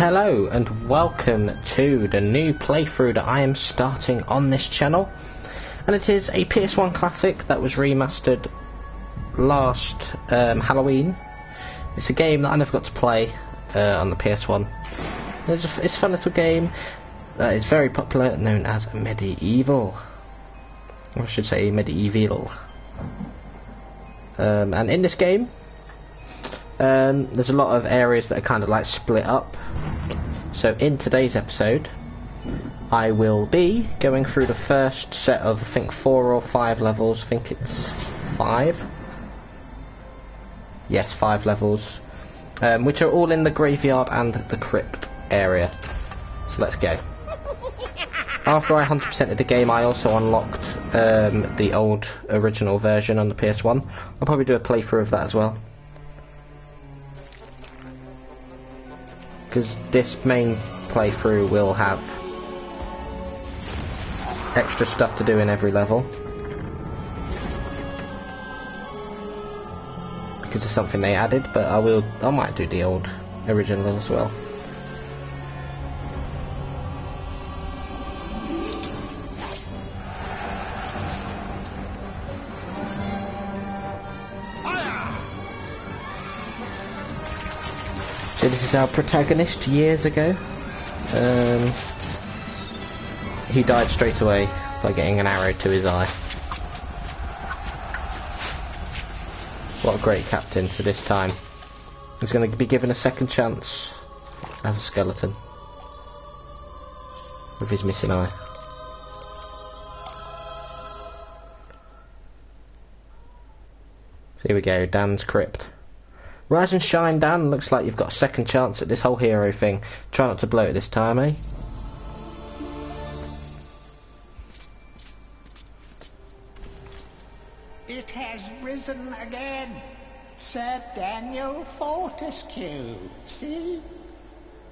Hello and welcome to the new playthrough that I am starting on this channel, and it is a PS1 classic that was remastered last Halloween. It's a game that I never got to play on the PS1. It's a fun little game that is very popular, known as Medieval, or I should say Medieval. And in this game there's a lot of areas that are kind of like split up. So in today's episode I will be going through the first set of I think 4 or 5 levels. I think it's 5. Yes, 5 levels, which are all in the graveyard and the crypt area. So let's go. After I 100%ed the game, I also unlocked the old original version on the PS1. I'll probably do a playthrough of that as well, because this main playthrough will have extra stuff to do in every level, because it's something they added. But I might do the old original as well. So this is our protagonist years ago. He died straight away by getting an arrow to his eye. What a great captain for this time. He's going to be given a second chance as a skeleton with his missing eye. So here we go, Dan's Crypt. Rise and shine, Dan. Looks like you've got a second chance at this whole hero thing. Try not to blow it this time, eh? It has risen again. Sir Daniel Fortescue. See?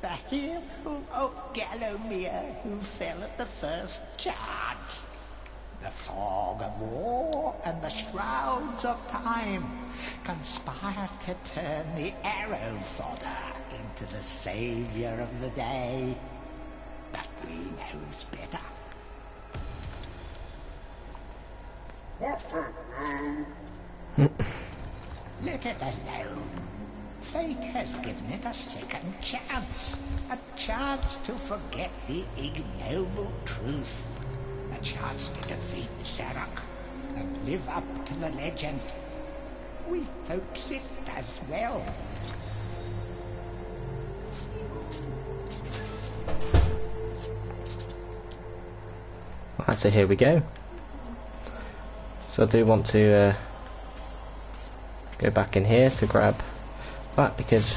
The hero of Gallowmere who fell at the first charge. The fog of war and the shrouds of time conspire to turn the arrow fodder into the saviour of the day. But we knows better. Let it alone. Fate has given it a second chance. A chance to forget the ignoble truth. A chance to defeat Sarok and live up to the legend. We hopes it does well. Right, so here we go. So I do want to go back in here to grab that, because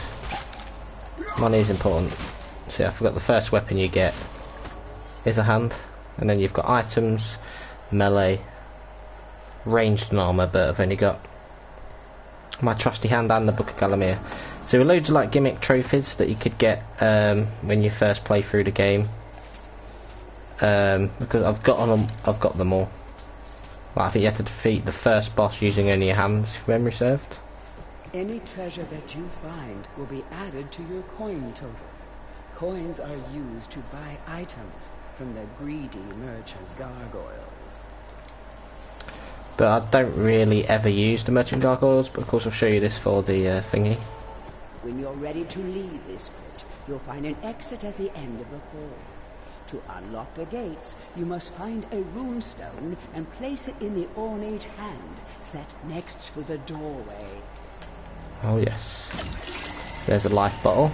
money is important. See, I forgot the first weapon you get is a hand, and then you've got items, melee, ranged and armour, but I've only got my trusty hand and the Book of Gallowmere. So there are loads of like gimmick trophies that you could get when you first play through the game. Because I've got them all. Well, I think you have to defeat the first boss using only your hands, if memory served. Any treasure that you find will be added to your coin total. Coins are used to buy items from the greedy merchant gargoyles. But I don't really ever use the merchant gargoyles, but of course I'll show you this for the thingy. When you're ready to leave this pit, you'll find an exit at the end of the hall. To unlock the gates, you must find a runestone and place it in the ornate hand set next to the doorway. Oh yes. There's a life bottle.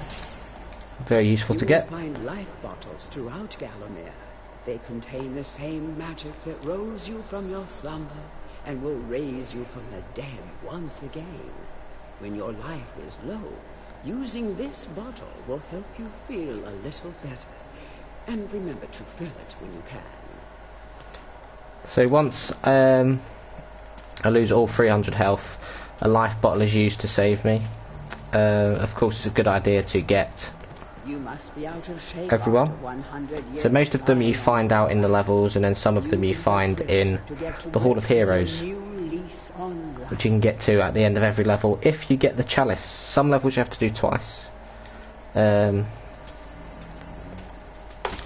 Very useful to get. You will find life bottles throughout Gallowmere. They contain the same magic that rose you from your slumber and will raise you from the dead once again. When your life is low, using this bottle will help you feel a little better. And remember to fill it when you can. So once I lose all 300 health, a life bottle is used to save me. Of course it's a good idea to get You must be out of shape everyone. 100 years. So most of them you find out in the levels, and then some of them you find in the Hall of Heroes, which you can get to at the end of every level if you get the chalice. Some levels you have to do twice.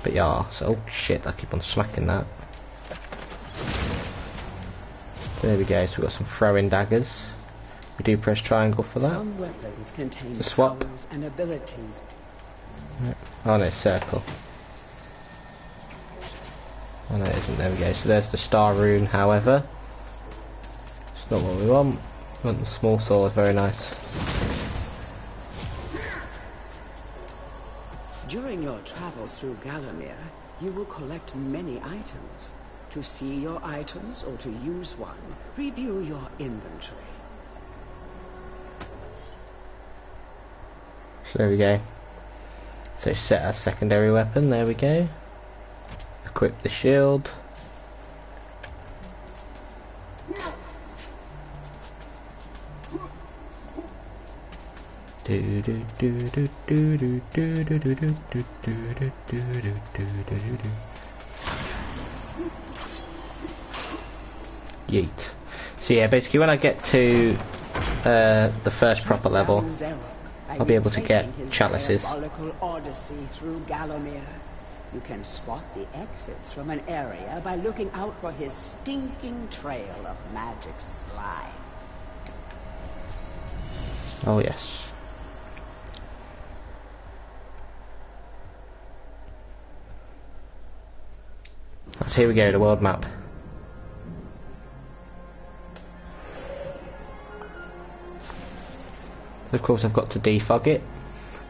But yeah, so oh shit, I keep on smacking that. There we go, so we've got some throwing daggers. We do press triangle for that. Some weapons contain It's a swap. powers and abilities. Oh no, circle. Oh no, it isn't. There we go. So there's the star rune, however. It's not what we want. We want the small sword, very nice. During your travels through Gallowmere, you will collect many items. To see your items or to use one, review your inventory. So there we go. So set our secondary weapon, there we go. Equip the shield. Yeet. So yeah, basically when I get to the first proper level, I'll be able to get chalices. Odyssey through Gallowmere. You can spot the exits from an area by looking out for his stinking trail of magic slime. Oh yes. So here we go, the world map. Of course I've got to defog it.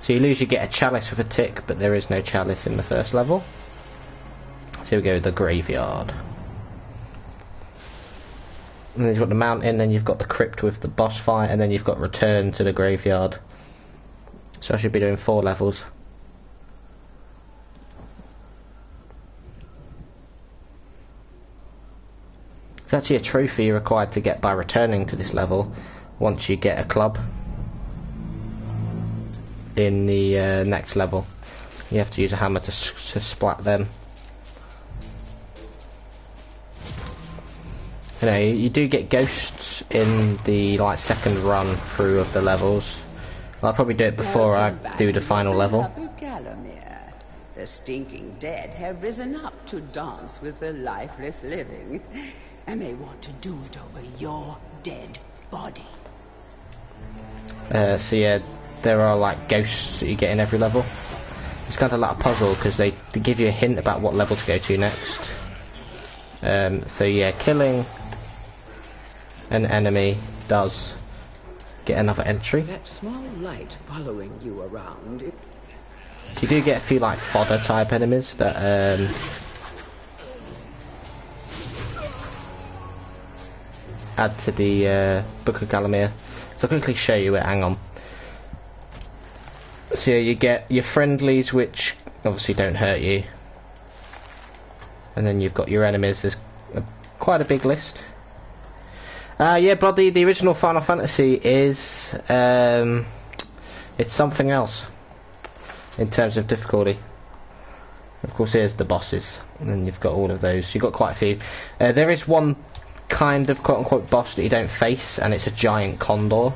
So you'll usually get a chalice with a tick, but there is no chalice in the first level. So here we go, the graveyard. And then you've got the mountain, then you've got the crypt with the boss fight, and then you've got return to the graveyard. So I should be doing 4 levels. It's actually a trophy you're required to get by returning to this level once you get a club. In the next level you have to use a hammer to splat them. You know, you do get ghosts in the second run through of the levels. I'll probably do it before I do the final level. The stinking dead have risen up to dance with the lifeless living, and they want to do it over your dead body. So yeah, there are ghosts that you get in every level. It's kind of like a puzzle because they give you a hint about what level to go to next. So yeah, killing an enemy does get another entry. That small light following you around. You do get a few fodder type enemies that add to the Book of Gallowmere. So I'll quickly show you it, hang on. So yeah, you get your friendlies, which obviously don't hurt you, and then you've got your enemies. There's quite a big list. Yeah, bloody the original Final Fantasy is it's something else in terms of difficulty. Of course, here's the bosses, and then you've got all of those. You've got quite a few. There is one kind of quote-unquote boss that you don't face, and it's a giant condor.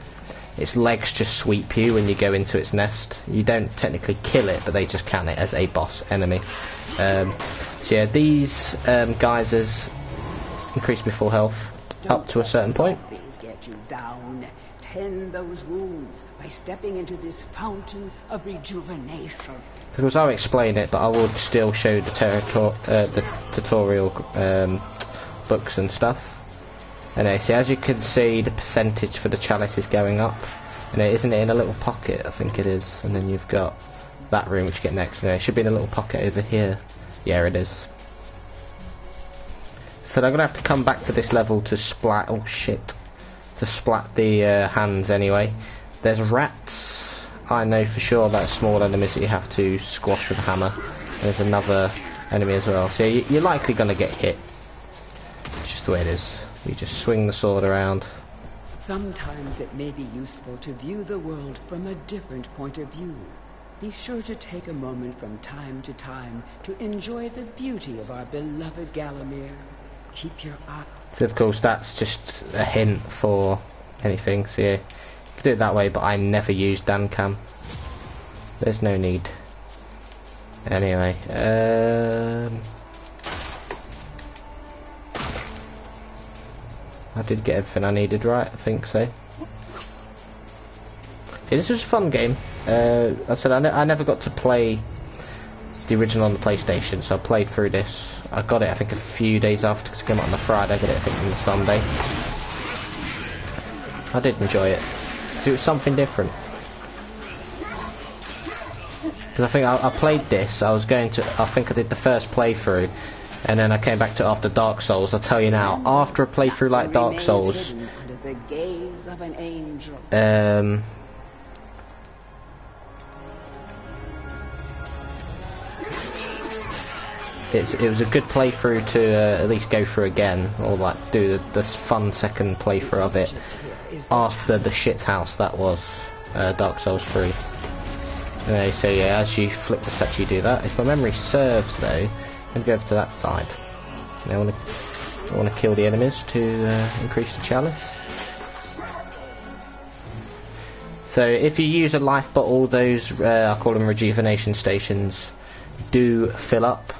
Its legs just sweep you when you go into its nest. You don't technically kill it, but they just count it as a boss enemy. So yeah, these geysers increase my full health up to a certain point. Get you down. Tend those wounds by stepping into this fountain of rejuvenation. Of course, I'll explain it, but I will still show the tutorial books and stuff. Anyway, so as you can see, the percentage for the chalice is going up. And isn't it in a little pocket? I think it is. And then you've got that room which you get next. And it should be in a little pocket over here. Yeah, it is. So I'm going to have to come back to this level to splat. Oh shit. To splat the hands anyway. There's rats. I know for sure that small enemies that you have to squash with a hammer. There's another enemy as well. So you're likely going to get hit. It's just the way it is. You just swing the sword around. Sometimes it may be useful to view the world from a different point of view. Be sure to take a moment from time to time to enjoy the beauty of our beloved Gallowmere. Keep your eye. So of course that's just a hint for anything. So yeah, you can do it that way, but I never use Dan Cam. There's no need. Anyway, I did get everything I needed, right? I think so. See, this was a fun game. I said I never got to play the original on the PlayStation, so I played through this. I got it, I think, a few days after, because it came out on the Friday. I got it, I think, on the Sunday. I did enjoy it. So it was something different. Because I think I played this, I think I did the first playthrough, and then I came back to it after Dark Souls. I'll tell you now, after a playthrough like Dark Souls, it was a good playthrough to at least go through again, or like do the fun second playthrough of it after the shithouse that was Dark Souls 3. Anyway, so yeah, as you flip the statue you do that. If my memory serves though, I'm going to go over to that side. I want to kill the enemies to increase the chalice. So if you use a life bottle, those I call them rejuvenation stations, do fill up.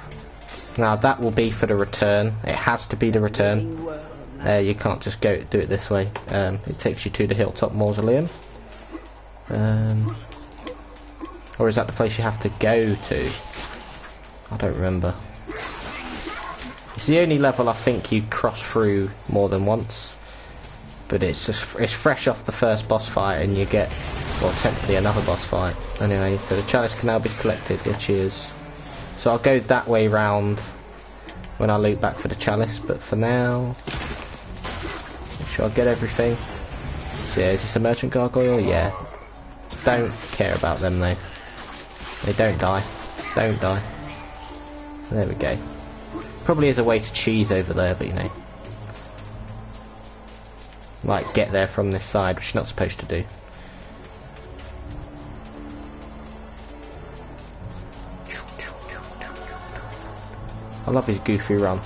Now that will be for the return. It has to be the return. You can't just do it this way. It takes you to the Hilltop Mausoleum. Or is that the place you have to go to? I don't remember. It's the only level I think you cross through more than once. But it's fresh off the first boss fight, and you get, well, technically another boss fight. Anyway, so the chalice can now be collected. Yeah, cheers. So I'll go that way round when I loop back for the chalice, but for now, make sure I get everything. So yeah, is this a merchant gargoyle? Yeah. Don't care about them though. They don't die. Don't die. There we go. Probably is a way to cheese over there, but you know. Like, get there from this side, which you're not supposed to do. I love his goofy run.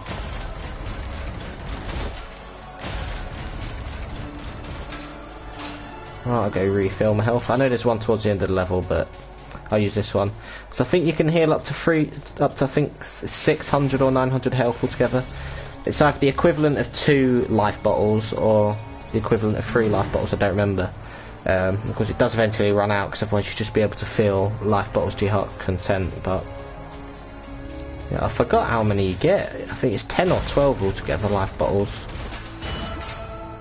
Right, I'll go refill my health. I know there's one towards the end of the level, but I'll use this one. So I think you can heal up to I think 600 or 900 health altogether. It's either the equivalent of 2 life bottles or the equivalent of 3 life bottles, I don't remember. Because it does eventually run out, because otherwise you'd just be able to fill life bottles to your heart's content, but yeah, I forgot how many you get. I think it's 10 or 12 altogether, life bottles.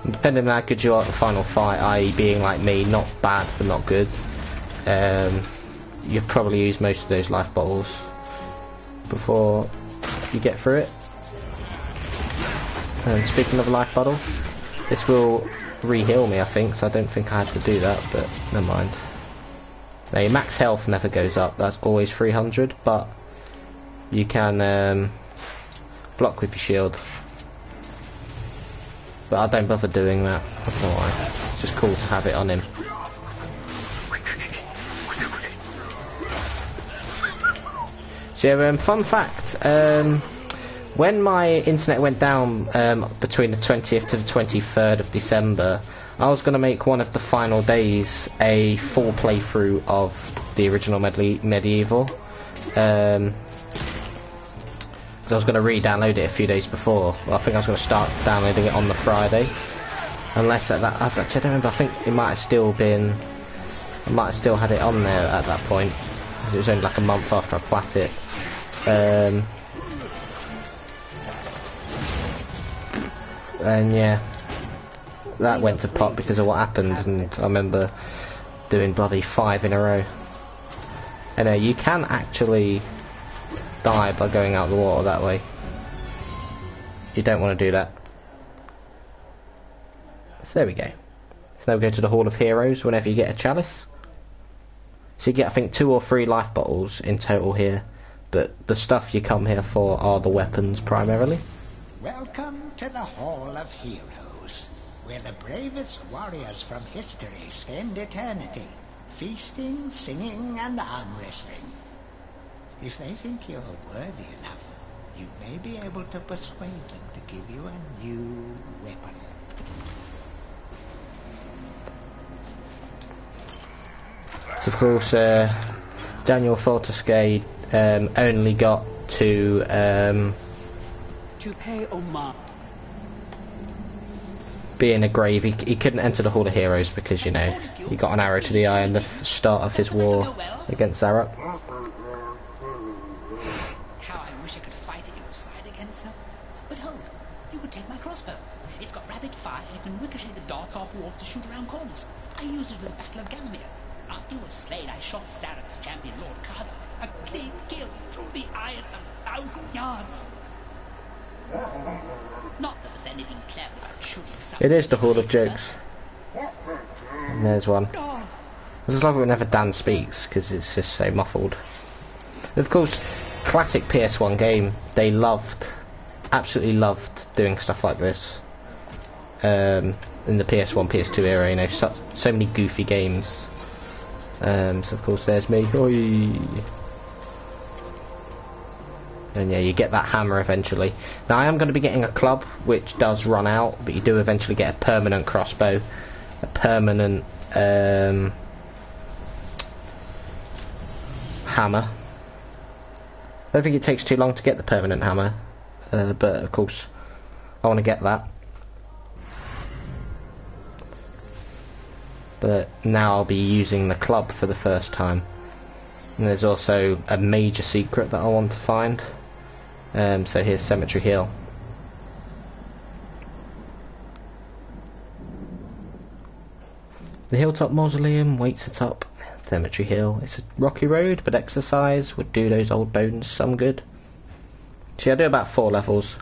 And depending on how good you are at the final fight, i.e. being like me, not bad but not good, you've probably used most of those life bottles before you get through it. And speaking of a life bottle, this will re-heal me, I think, so I don't think I had to do that, but never mind. Now your max health never goes up, that's always 300, but you can block with your shield. But I don't bother doing that, that's alright. It's just cool to have it on him. So fun fact, when my internet went down between the 20th to the 23rd of December, I was going to make one of the final days a full playthrough of the original Medieval. I was going to re-download it a few days before. Well, I think I was going to start downloading it on the Friday. Unless at that, I don't remember, I think it might have still been, I might have still had it on there at that point. It was only like a month after I plat it. And yeah, that went to pot because of what happened, and I remember doing bloody 5 in a row. Anyway, you can actually die by going out the water that way. You don't want to do that. So there we go. So now we go to the Hall of Heroes whenever you get a chalice. So you get, I think, 2 or 3 life bottles in total here, but the stuff you come here for are the weapons primarily. Welcome to the Hall of Heroes, where the bravest warriors from history spend eternity, feasting, singing, and arm wrestling. If they think you're worthy enough, you may be able to persuade them to give you a new weapon. So of course, Daniel Fortescue only got to pay homage. be in a grave. He couldn't enter the Hall of Heroes because, you know, he got an arrow to the eye in the start of his war against Zarok. How I wish I could fight at your side again, sir. But hold, you could take my crossbow. It's got rapid fire and can ricochet the darts off walls to shoot around corners. I used it at the Battle of Gallowmere. After you were slain, I shot Zarok's champion, Lord Carver. A clean kill through the eye at some 1,000 yards. Not that there's anything clever about shooting something. It is the Hall of Jokes. And there's one. I just love it whenever Dan speaks, because it's just so muffled. Of course, classic PS1 game, they absolutely loved doing stuff like this. In the PS1, PS2 era, you know, so many goofy games. So of course there's me. Oi. And yeah, you get that hammer eventually. Now I am going to be getting a club, which does run out, but you do eventually get a permanent crossbow, a permanent hammer. I don't think it takes too long to get the permanent hammer, but of course I want to get that. But now I'll be using the club for the first time. And there's also a major secret that I want to find. So here's Cemetery Hill. The Hilltop Mausoleum waits atop Cemetery Hill. It's a rocky road, but exercise would do those old bones some good. See, I do about 4 levels.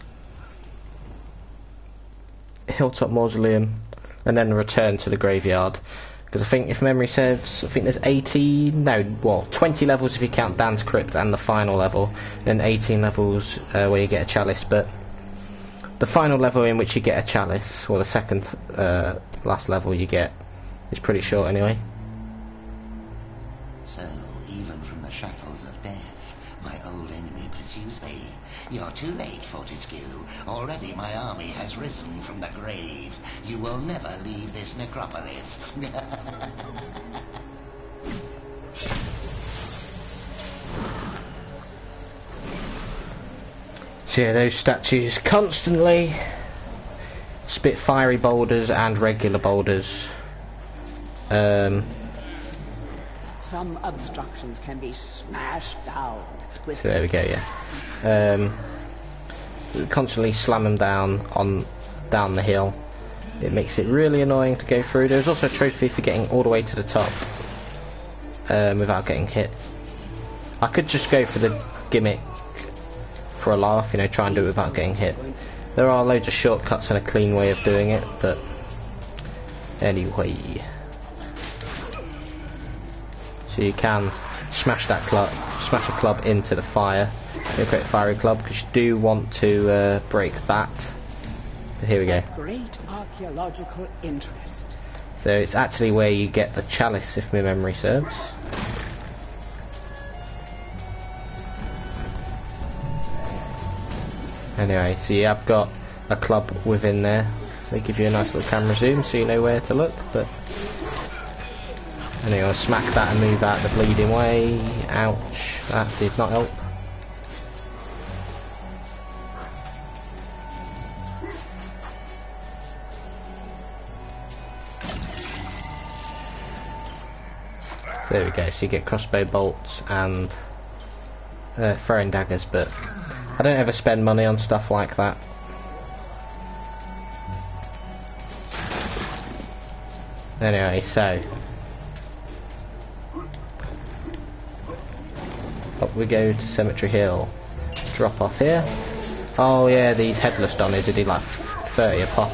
Hilltop Mausoleum, and then return to the graveyard. Because I think, if memory serves, I think there's 20 levels if you count Dan's Crypt and the final level, and 18 levels where you get a chalice, but the final level in which you get a chalice, or the second last level you get, is pretty short anyway. So, even from the shackles of death, my old enemy pursues me. You're too late, Fortescue. Already my army has risen from the grave. You will never leave this necropolis. So yeah, those statues constantly spit fiery boulders and regular boulders. Some obstructions can be smashed down. So there we go, yeah. Constantly slam them down the hill. It makes it really annoying to go through. There's also a trophy for getting all the way to the top without getting hit. I could just go for the gimmick for a laugh, you know, try and do it without getting hit. There are loads of shortcuts and a clean way of doing it, but anyway. So you can smash a club into the fire, the great fiery club, because you do want to break that. But here we go. Great archaeological interest. So it's actually where you get the chalice, if my memory serves. Anyway, so you have got a club within there. They give you a nice little camera zoom so you know where to look, but anyway, smack that and move out the bleeding way. Ouch, that did not help. So there we go, so you get crossbow bolts and throwing daggers, but I don't ever spend money on stuff like that. Anyway, so up we go to Cemetery Hill. Drop off here. Oh yeah, these headless Donnies, they do like 30 a pop.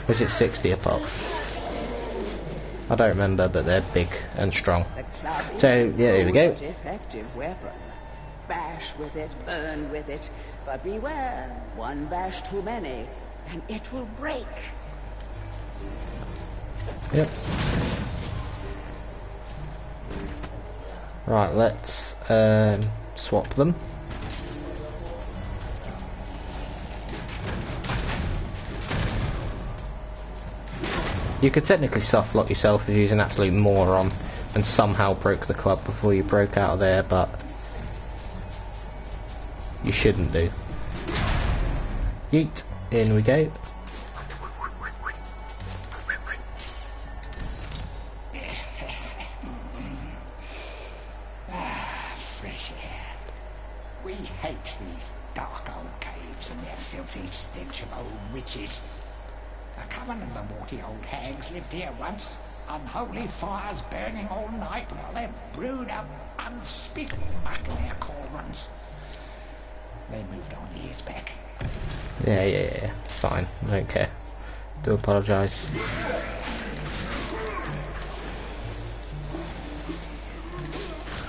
Was it 60 a pop? I don't remember, but they're big and strong. So yeah, here we go. Effective weapon. Bash with it, burn with it, but beware, one bash too many, and it will break. Yep. Right, let's swap them. You could technically soft lock yourself if you're an absolute moron, and somehow broke the club before you broke out of there, but you shouldn't do. Yeet, in we go. Fresh air. We hate these dark old caves and their filthy stench of old witches. A coven of the warty old hags lived here once, unholy fires burning all night while they brewed up unspeakable muck in their cauldrons. They moved on years back. Yeah, it's fine, I don't care. Do apologise.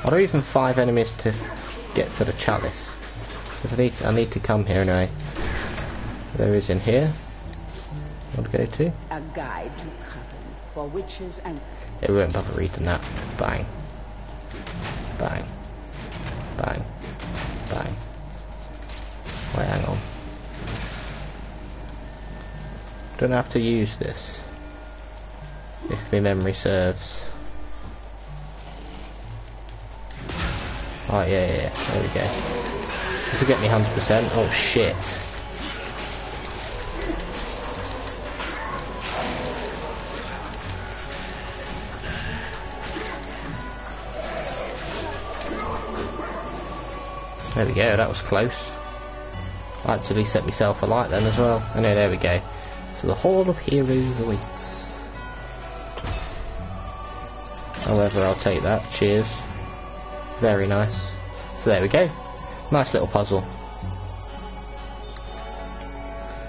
Are there even 5 enemies to get for the chalice? Because I need to come here anyway. There is in here. What to go to? A guide to covens for witches and... Yeah, we won't bother reading that. Bang. Bang. Bang. Bang. Wait, hang on. Don't have to use this. If my memory serves. Oh yeah, there we go. This will get me 100%. Oh shit. There we go, that was close. I actually set myself alight then as well. Oh no, there we go. So the Hall of Heroes awaits. However, I'll take that. Cheers. Very nice. So there we go. Nice little puzzle.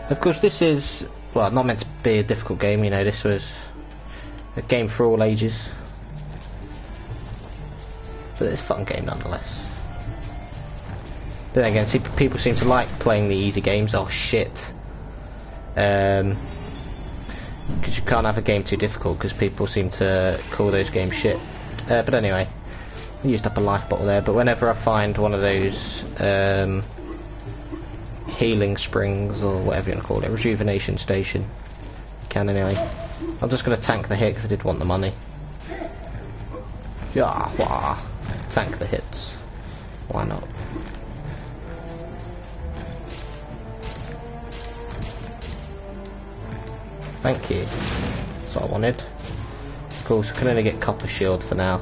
Of course, this is, well, not meant to be a difficult game, you know, this was a game for all ages. But it's a fun game nonetheless. But then again, see, people seem to like playing the easy games. Oh shit. Because you can't have a game too difficult, because people seem to call those games shit. But anyway, I used up a life bottle there, but whenever I find one of those healing springs, or whatever you want to call it, rejuvenation station, you can anyway. I'm just going to tank the hit, because I did want the money. Yeah, wah. Tank the hits. Why not? Thank you. That's what I wanted. Of course, I can only get copper shield for now.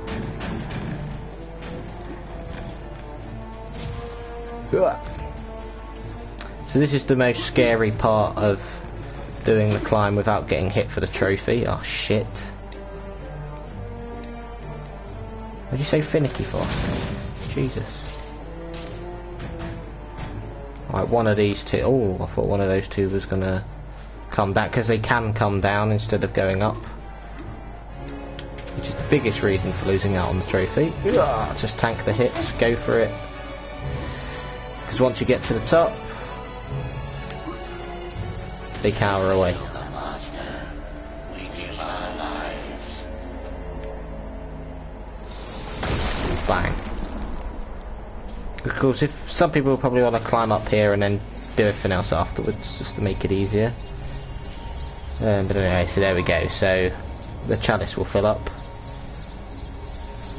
So this is the most scary part of doing the climb without getting hit for the trophy. Oh shit. What did you say finicky for? Jesus. Right, one of these two. Oh, I thought one of those two was gonna come down, because they can come down instead of going up, which is the biggest reason for losing out on the trophy. Just tank the hits, go for it, because once you get to the top, they cower away. Bang. Of course, if some people probably want to climb up here and then do everything else afterwards, just to make it easier. But anyway, so there we go. So the chalice will fill up.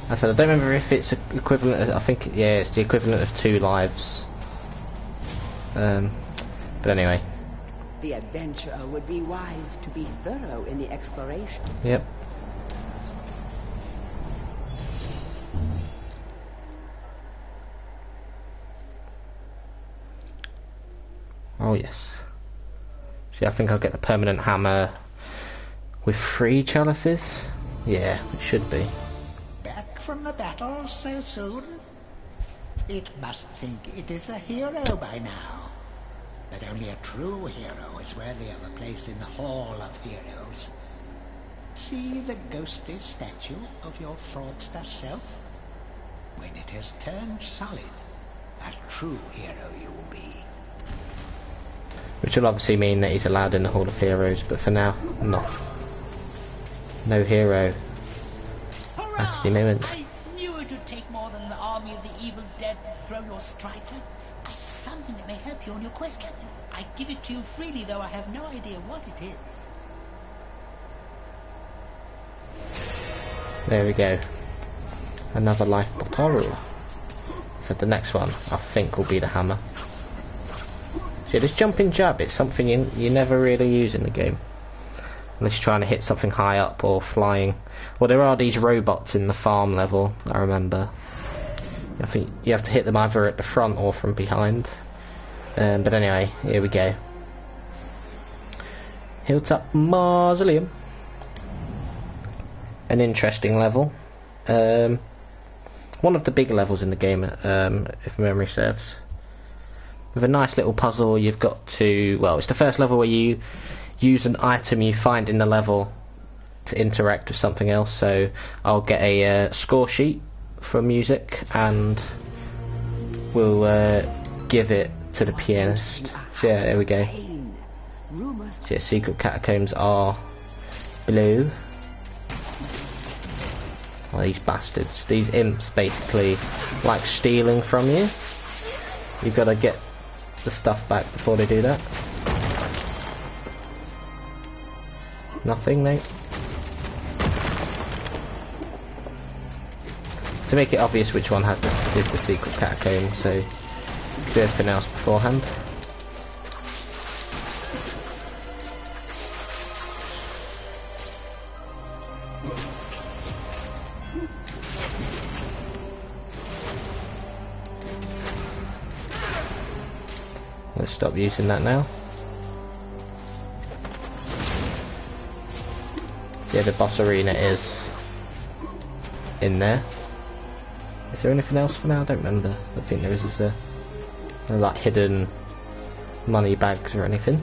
I said I don't remember if it's equivalent. I think yeah, it's the equivalent of 2 lives. But anyway. The adventurer would be wise to be thorough in the exploration. Yep. Oh yes. See, I think I'll get the permanent hammer with 3 chalices. Yeah, it should be. Back from the battle so soon? It must think it is a hero by now. But only a true hero is worthy of a place in the Hall of Heroes. See the ghostly statue of your fraudster self? When it has turned solid, a true hero you will be. Which will obviously mean that he's allowed in the Hall of Heroes, but for now, not. No hero. At the moment. I knew it would take more than the army of the evil dead to throw your strides in. I've something that may help you on your quest, Captain. I give it to you freely, though I have no idea what it is. There we go. Another life bottle. So the next one, I think, will be the hammer. So this jumping jab, it's something you never really use in the game. Unless you're trying to hit something high up or flying. Well, there are these robots in the farm level, I remember. I think you have to hit them either at the front or from behind. But anyway, here we go. Hilltop Mausoleum. An interesting level. One of the bigger levels in the game, if memory serves. With a nice little puzzle, you've got to... Well, it's the first level where you use an item you find in the level to interact with something else. So I'll get a score sheet for music and we'll give it to the pianist. So yeah, there we go. So yeah, secret catacombs are blue. Well, these bastards, these imps basically like stealing from you. You've got to get the stuff back before they do that. Nothing, mate. To make it obvious which one is the secret catacomb, so do everything else beforehand. Let's stop using that now. So yeah, the boss arena is in there. Is there anything else for now? I don't remember. I don't think there is. Is there like hidden money bags or anything?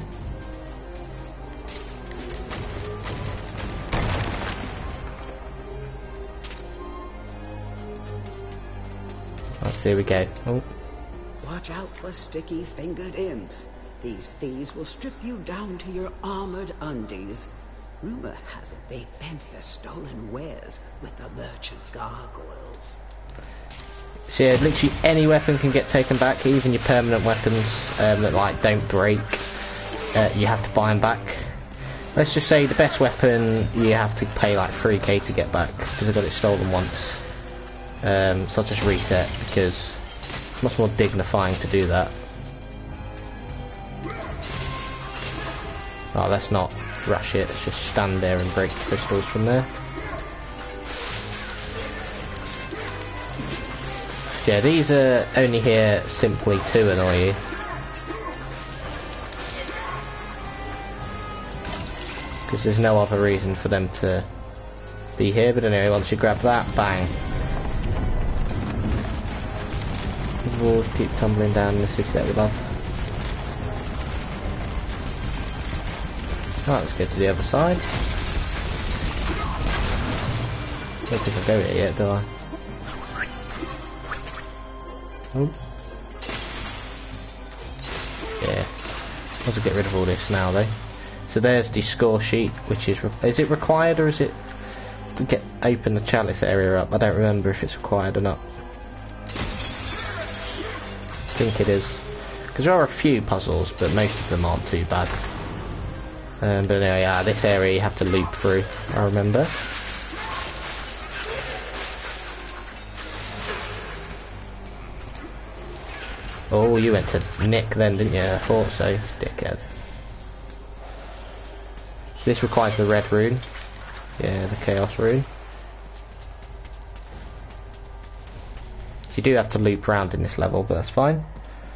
Right, here we go. Oh. Watch out for sticky-fingered imps. These thieves will strip you down to your armored undies. Rumor has it they fence their stolen wares with the merchant gargoyles. So yeah, literally any weapon can get taken back, even your permanent weapons that like don't break. You have to buy them back. Let's just say the best weapon you have to pay like 3k to get back because I got it stolen once. So I'll just reset because it's much more dignifying to do that. Oh, let's not rush it. Let's just stand there and break the crystals from there. Yeah, these are only here simply to annoy you. Because there's no other reason for them to be here. But anyway, once you grab that, bang. The walls keep tumbling down in the city that we love. Right, let's go to the other side. Don't think I'll go here yet, do I? Oh. Yeah. Let's get rid of all this now, though. So there's the score sheet, which is it required or is it to open the chalice area up? I don't remember if it's required or not. I think it is. Because there are a few puzzles, but most of them aren't too bad. But anyway, this area you have to loop through, I remember. Oh, you went to Nick then, didn't you? I thought so, dickhead. This requires the red rune. Yeah, the chaos rune. You do have to loop round in this level, but that's fine.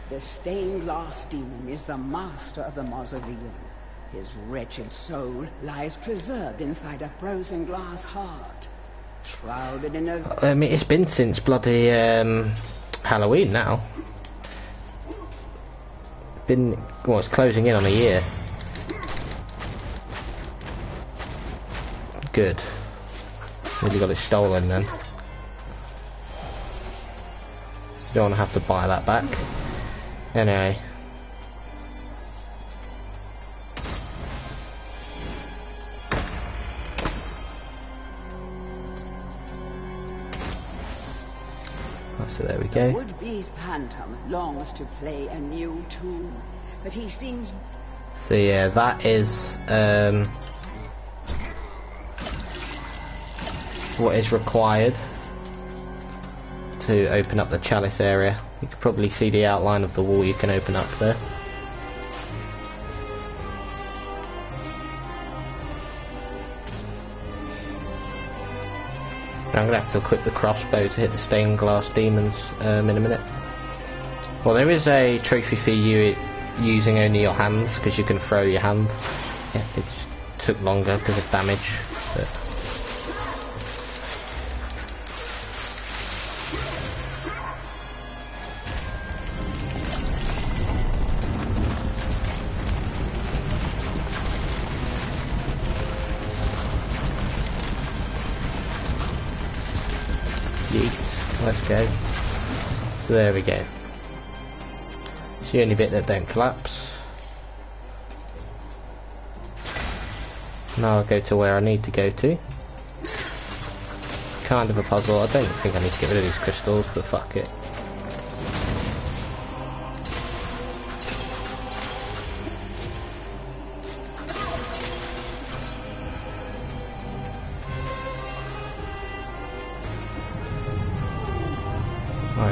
The stained glass demon is the master of the mausoleum. His wretched soul lies preserved inside a frozen glass heart, shrouded in a... I mean, it's been since bloody Halloween now. Well, it's closing in on a year. Good. Really got it stolen then. You don't want to have to buy that back. Anyway. So there we go. The would-be phantom longs to play a new tune, but he seems... So yeah, that is what is required. to open up the chalice area. You can probably see the outline of the wall you can open up there. I'm going to have to equip the crossbow to hit the stained glass demons in a minute. Well, there is a trophy for you using only your hands, because you can throw your hand. Yeah, it just took longer because of damage. But let's go. So there we go. It's the only bit that don't collapse. Now I'll go to where I need to go to. Kind of a puzzle. I don't think I need to get rid of these crystals, but fuck it.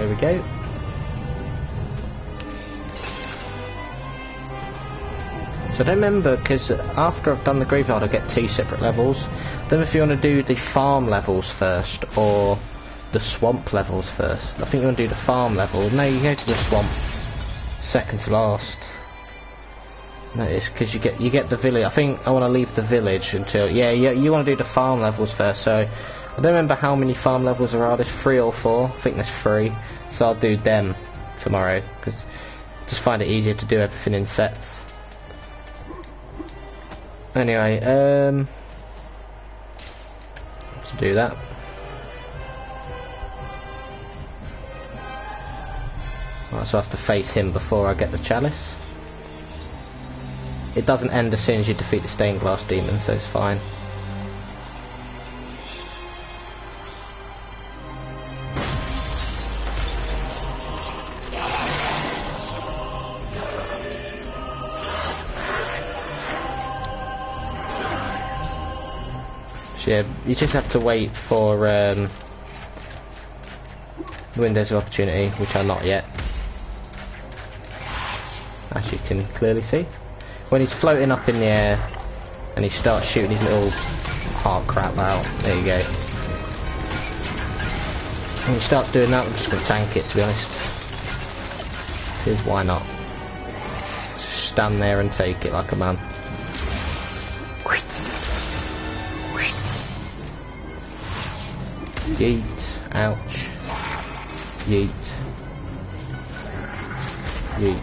Here we go. So I don't remember, because after I've done the graveyard I get 2 separate levels. I don't know if you want to do the farm levels first or the swamp levels first. I think you want to do the farm level. No, you go to the swamp second to last. No, it's because you get the village. I think I want to leave the village until you want to do the farm levels first. So I don't remember how many farm levels there are. There's 3 or 4. I think there's 3. So I'll do them tomorrow, because I just find it easier to do everything in sets. Anyway, to do that, right, so I have to face him before I get the chalice. It doesn't end as soon as you defeat the stained glass demon, so it's fine. Yeah, you just have to wait for windows of opportunity, which are not yet, as you can clearly see. When he's floating up in the air and he starts shooting his little heart crap out, there you go. When he starts doing that, I'm just going to tank it, to be honest, because why not? Just stand there and take it like a man. Yeet, ouch, yeet, yeet.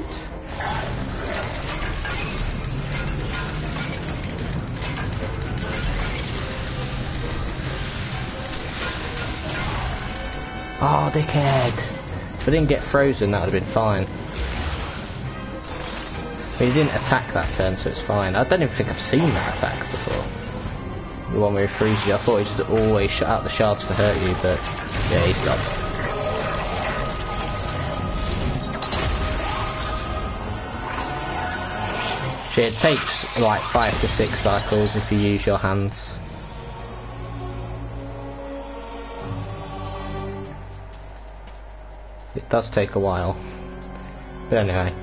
Oh, dickhead! If I didn't get frozen, that would have been fine. But he didn't attack that turn, so it's fine. I don't even think I've seen that attack before. The one where he frees you. I thought he just always shot out the shards to hurt you, but yeah, he's gone. So it takes like 5 to 6 cycles if you use your hands. It does take a while. But anyway.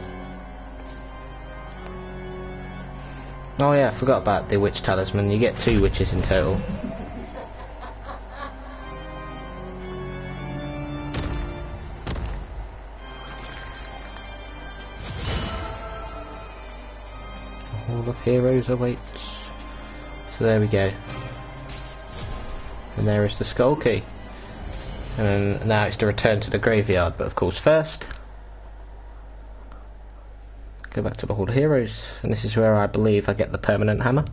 Oh yeah, I forgot about the witch talisman. You get 2 witches in total. Hall of Heroes awaits. So there we go. And there is the skull key. And now it's to return to the graveyard, but of course first go back to the Hall of Heroes, and this is where I believe I get the permanent hammer.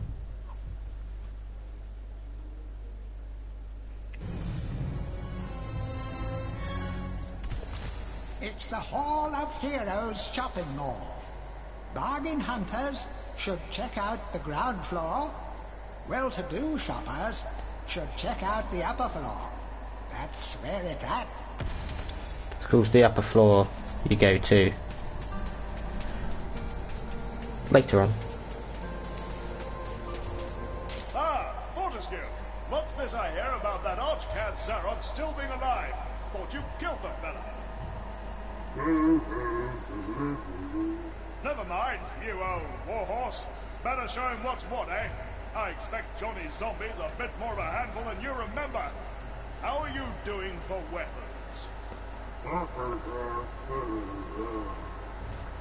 It's the Hall of Heroes shopping mall. Bargain hunters should check out the ground floor. Well-to-do shoppers should check out the upper floor. That's where it's at. Of course, the upper floor you go to later on. Ah, Fortescue! What's this I hear about that archcad Zarok still being alive? thought you killed the fella. Never mind, you old warhorse. Better show him what's what, eh? I expect Johnny's zombies a bit more of a handful than you remember. How are you doing for weapons?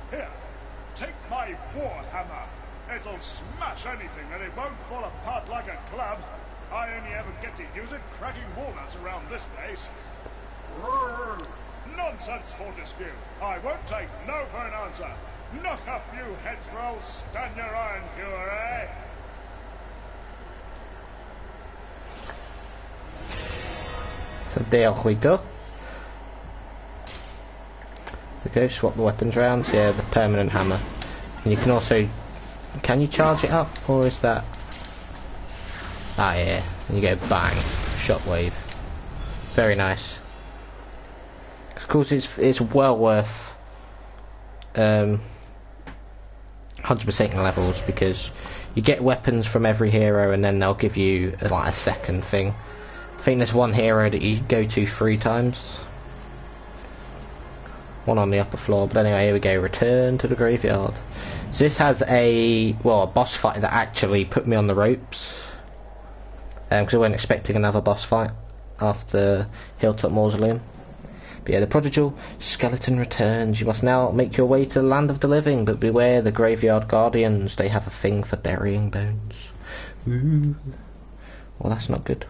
Here, take my warhammer. It'll smash anything and it won't fall apart like a club. I only ever get to use it cracking walnuts around this place. Nonsense, Fortescue. I won't take no for an answer. Knock a few heads for old Stanier Iron Cure, eh? So there we go. So go swap the weapons round. So yeah, the permanent hammer. And you can also, can you charge it up, or is that? Ah yeah, and you go bang, shockwave. Very nice. Of course, it's well worth 100%ing levels, because you get weapons from every hero, and then they'll give you like a second thing. I think there's one hero that you go to 3 times. One on the upper floor, but anyway, here we go. Return to the graveyard. So this has a boss fight that actually put me on the ropes, because I wasn't expecting another boss fight after Hilltop Mausoleum. But yeah, the prodigal skeleton returns. You must now make your way to the land of the living, but beware the graveyard guardians. They have a thing for burying bones. Ooh. Well, that's not good.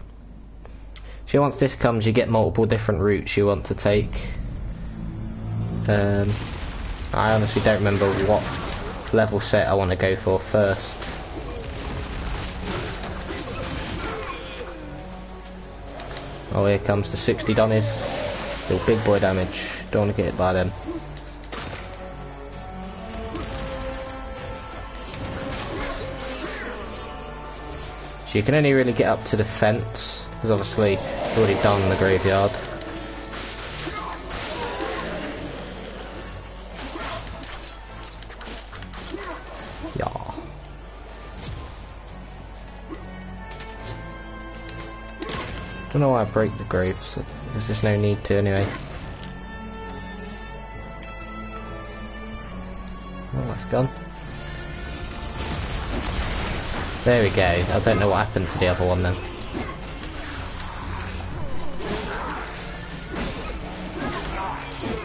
So once this comes, you get multiple different routes you want to take. I honestly don't remember what level set I want to go for first. Oh, here comes the 60 Donnies. Little big boy damage. Don't want to get hit by them. So you can only really get up to the fence, because obviously I've already done the graveyard. Yeah. Don't know why I break the graves. There's just no need to anyway. Oh, that's gone. There we go. I don't know what happened to the other one then.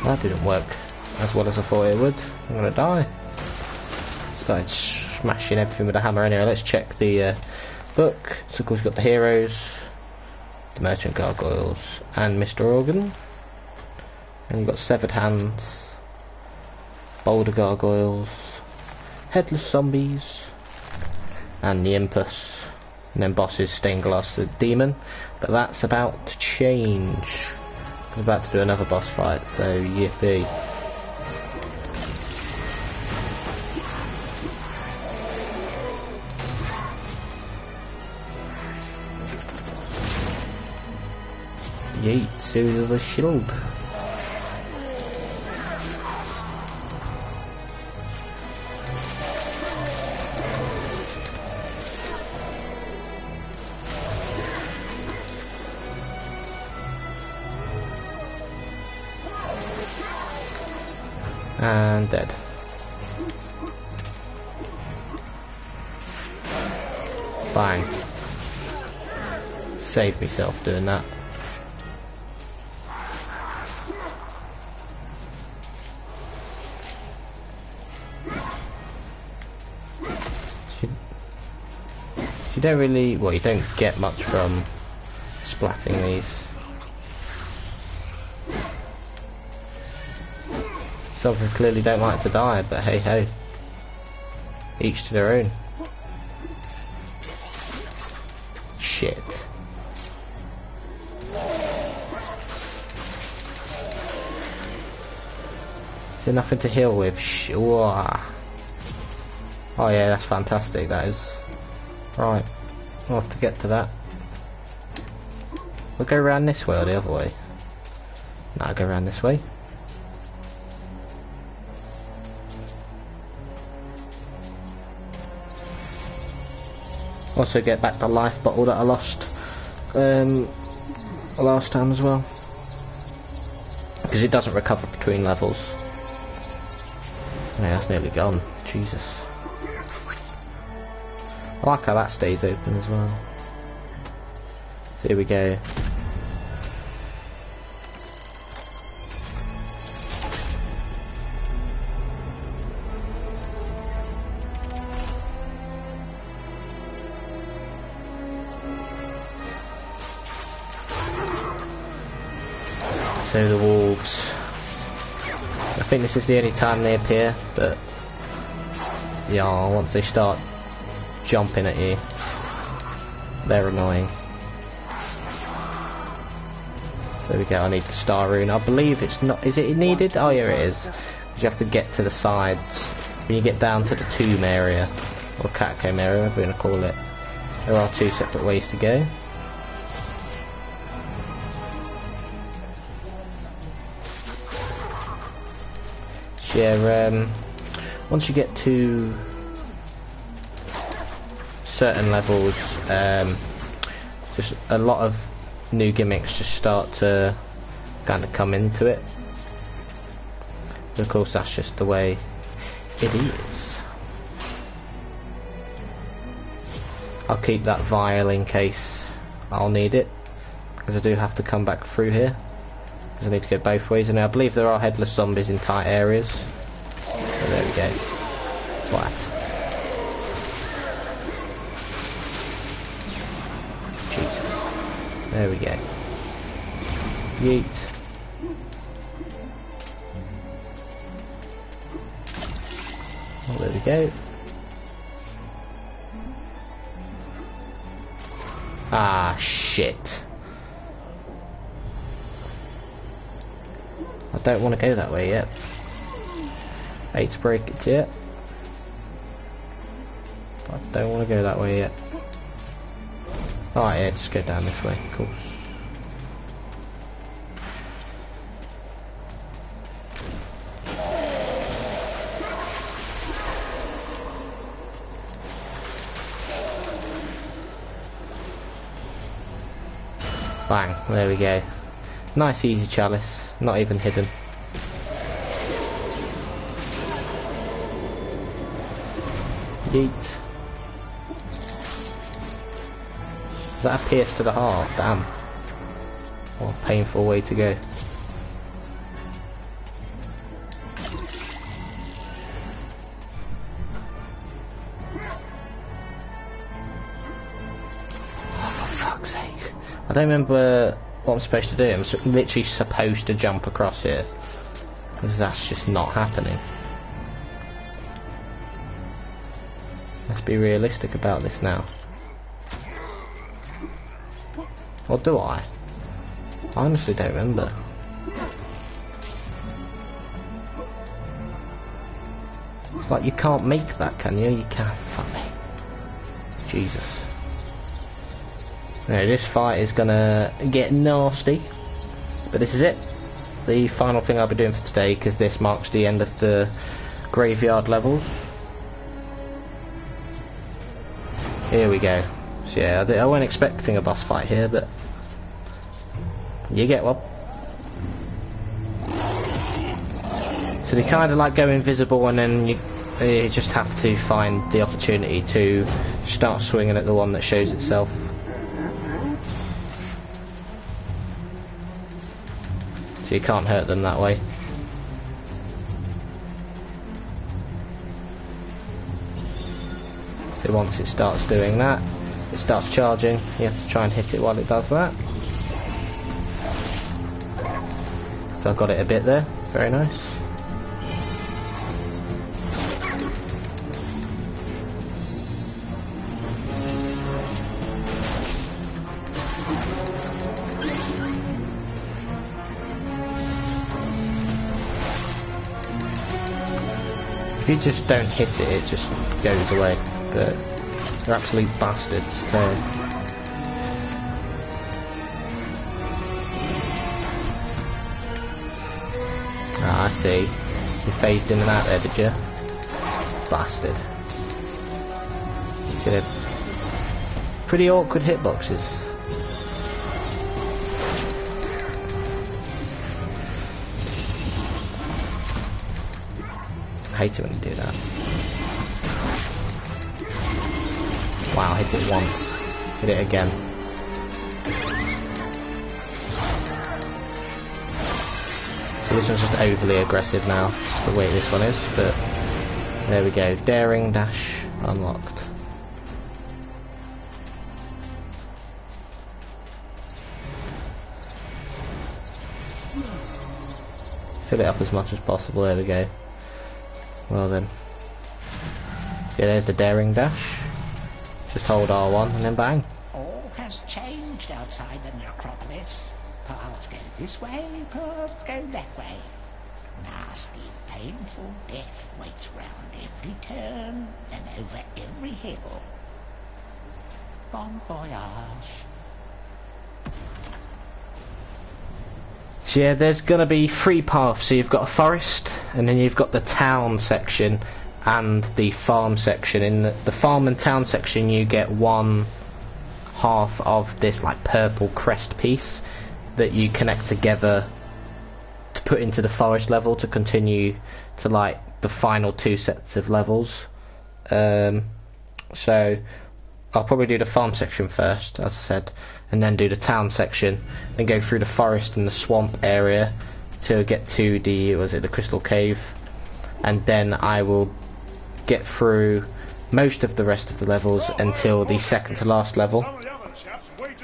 That didn't work as well as I thought it would. I'm gonna die. Started smashing everything with a hammer anyway. Let's check the book. So of course we've got the heroes, the merchant gargoyles, and Mr. Organ. And you've got severed hands, boulder gargoyles, headless zombies, and the impus. And then bosses, stained glass the demon. But that's about to change. I'm about to do another boss fight, so yippee. Yeet, silver shield. And dead. Bang. Saved myself doing that. You don't really, well, you don't get much from splatting these. Some of them clearly don't like to die, but hey ho. Each to their own. Shit. Is there nothing to heal with? Sure. Oh yeah, that's fantastic, that is. Right, we'll have to get to that. We'll go around this way or the other way? No, I'll go around this way. Also get back the life bottle that I lost last time as well. because it doesn't recover between levels. Yeah, that's nearly gone. Jesus. I like how that stays open as well. So here we go. So the wolves. I think this is the only time they appear, but yeah, once they start jumping at you, they're annoying. So there we go, I need the star rune. I believe it's not, is it needed? Oh yeah, it is. You have to get to the sides. When you get down to the tomb area, or catacomb area, whatever we're going to call it, there are two separate ways to go. Yeah, once you get to certain levels, just a lot of new gimmicks just start to kind of come into it. But of course, that's just the way it is. I'll keep that vial in case I'll need it, because I do have to come back through here. I need to go both ways, and I believe there are headless zombies in tight areas. So there we go. Twat. Jesus. There we go. Yeet. Oh, there we go. Ah, shit. I don't want to go that way yet. I hate to break it yet. But I don't want to go that way yet. Alright, yeah, just go down this way, of course. Bang, there we go. Nice easy chalice, not even hidden. Yeet. Is that a pierce to the heart? Damn. What a painful way to go. Oh, for fuck's sake. I don't remember what I'm supposed to do. I'm literally supposed to jump across here, because that's just not happening. Let's be realistic about this now. Or do I? I honestly don't remember. It's like you can't make that, can you? You can. Fuck me. Jesus. Now, this fight is gonna get nasty, but this is it. The final thing I'll be doing for today, because this marks the end of the graveyard levels. Here we go. So yeah, I wasn't expecting a boss fight here, but you get one. So they kind of like go invisible, and then you just have to find the opportunity to start swinging at the one that shows itself. So you can't hurt them that way. So once it starts doing that, it starts charging, you have to try and hit it while it does that. So I've got it a bit there, very nice. If you just don't hit it, it just goes away. But they're absolute bastards. Ah, I see. You phased in and out there, did you? Bastard. Good. Pretty awkward hitboxes. hate it when you do that. Wow, hit it once. Hit it again. So this one's just overly aggressive now, just the way this one is, but there we go. Daring dash unlocked. Fill it up as much as possible, there we go. Well then. So there's the daring dash. Just hold R1 and then bang. All has changed outside the necropolis. Paths go this way, paths go that way. Nasty, painful death waits round every turn and over every hill. Bon voyage. So yeah, there's gonna be 3 paths. So you've got a forest, and then you've got the town section and the farm section. In the farm and town section, you get 1/2 of this like purple crest piece that you connect together to put into the forest level to continue to like the final 2 sets of levels. So I'll probably do the farm section first, as I said, and then do the town section, then go through the forest and the swamp area to get to the crystal cave, and then I will get through most of the rest of the levels until the second to last level,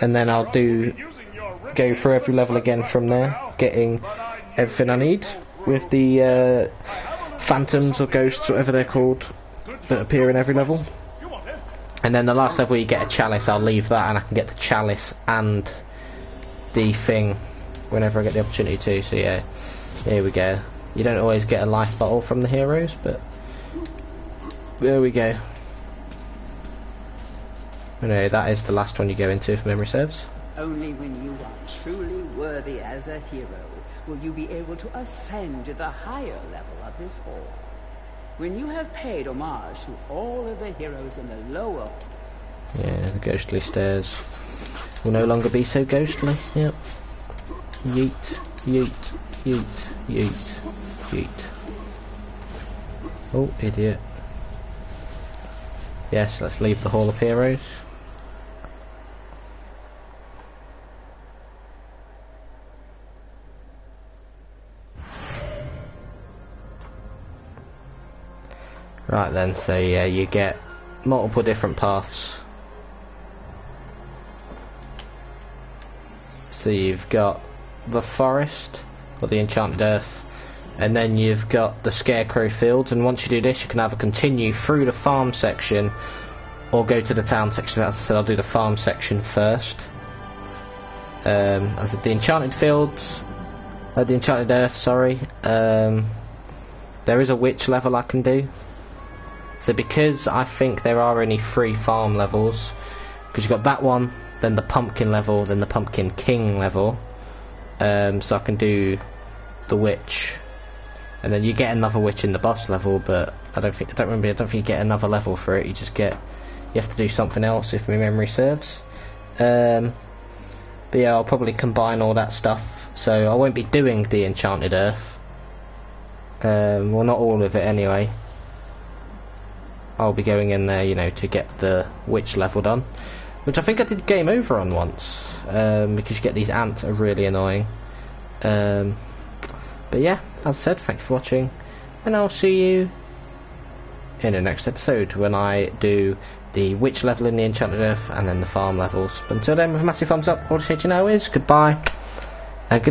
and then I'll go through every level again from there, getting everything I need with the phantoms or ghosts, whatever they're called, that appear in every level. And then the last level you get a chalice. I'll leave that and I can get the chalice and the thing whenever I get the opportunity to. So yeah, here we go. You don't always get a life bottle from the heroes, but there we go. Anyway, that is the last one you go into if memory serves. Only when you are truly worthy as a hero will you be able to ascend to the higher level of this hall. When you have paid homage to all of the heroes in the lower... Yeah, the ghostly stairs will no longer be so ghostly. Yep. Yeet, yeet, yeet, yeet, yeet. Oh, idiot. Yes, let's leave the Hall of Heroes. Right then, so yeah, you get multiple different paths. So you've got the forest, or the enchanted earth, and then you've got the scarecrow fields, and once you do this you can either continue through the farm section or go to the town section. As I said, I'll do the farm section first. As I said, the enchanted fields, the enchanted earth, sorry, there is a witch level I can do. So because I think there are only 3 farm levels, because you've got that one, then the pumpkin level, then the pumpkin king level, so I can do the witch, and then you get another witch in the boss level, but I don't think you get another level for it. You have to do something else if my memory serves. But yeah, I'll probably combine all that stuff, so I won't be doing the enchanted earth. Well, not all of it anyway. I'll be going in there, you know, to get the witch level done, which I think I did game over on once, because you get these ants that are really annoying. But yeah, as I said, thank you for watching, and I'll see you in the next episode when I do the witch level in the enchanted earth and then the farm levels. But until then, with a massive thumbs up, all I say to you now is goodbye.